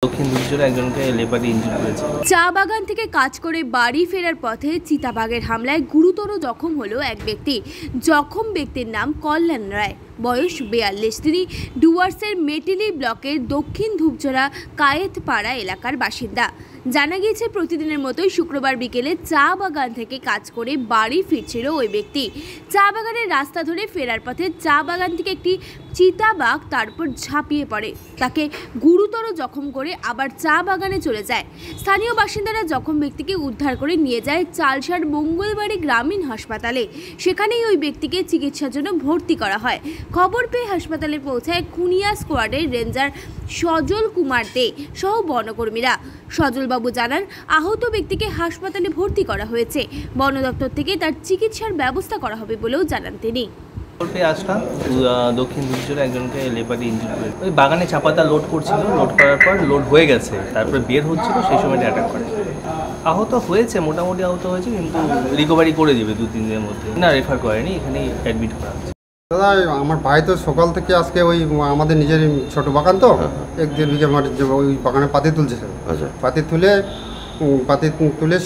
দক্ষিণ দিকজোড়া একজনকে লেপারি ইনজুরি করেছে। চা বাগান থেকে কাজ করে বাড়ি ফেরার পথে চিতাবাঘের হামলায় গুরুতর জখম হলো এক ব্যক্তি। জখম ব্যক্তির নাম কল্যাণ রায়, বয়স 42। তিনি ডুয়ার্সের মেটিলি ব্লকের দক্ষিণ ধূপঝোড়া কায়েতপাড়া এলাকার বাসিন্দা। জানা গিয়েছে, প্রতিদিনের মতোই শুক্রবার বিকেলে চা বাগান থেকে কাজ করে বাড়ি ফিরছিল ওই ব্যক্তি। চা বাগানের রাস্তা ধরে ফেরার পথে চা বাগান থেকে একটি চিতাবাঘ তার উপর ঝাঁপিয়ে পড়ে, তাকে গুরুতর জখম করে আবার চা বাগানে চলে যায়। স্থানীয় বাসিন্দারা জখম ব্যক্তিকে উদ্ধার করে নিয়ে যায় চালসার মঙ্গলবাড়ি গ্রামীণ হাসপাতালে। সেখানেই ওই ব্যক্তিকে চিকিৎসার জন্য ভর্তি করা হয়। খবর পেয়ে হাসপাতালে পৌঁছায় খুনিয়া স্কোয়াডের রেঞ্জার সজল কুমার দে সহ বনকর্মীরা। সজলবাবু জানান, আহত ব্যক্তিকে হাসপাতালে ভর্তি করা হয়েছে। বন দপ্তর থেকে তার চিকিৎসার ব্যবস্থা করা হবে বলেও জানান তিনি। আসলাম দক্ষিণ দিকজোড়া একজনকে লেপারি ইনজুরি করেছে। ওই বাগানে চাপাতা লোড করছিল, লোড করার পর লোড হয়ে গেছে, তারপরে বের হচ্ছিল, সেই সময় অ্যাটাক করে। আহত হয়েছে, মোটামুটি আহত হয়েছে, কিন্তু রিকভারি করে দেবে 2-3 দিনের মধ্যে। না, রেফার করেনি, এখানেই অ্যাডমিট করা হচ্ছে। দাদা, আমার ভাই তো সকাল থেকে আজকে ওই আমাদের নিজের ছোট বাগান তো 1-1.5 বিঘা মাটির ওই বাগানে পাতি তুলছে। পাতি তুলে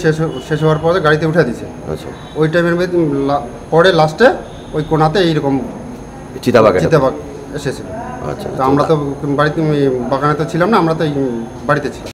শেষ হওয়ার পরে গাড়িতে উঠে দিছে। ওই টাইমের পরে লাস্টে ওই কোনাতে এইরকম চিতাবাঘ এসেছিল। তো আমরা তো বাড়িতে বাগানে তো ছিলাম না, আমরা তো বাড়িতে ছিলাম।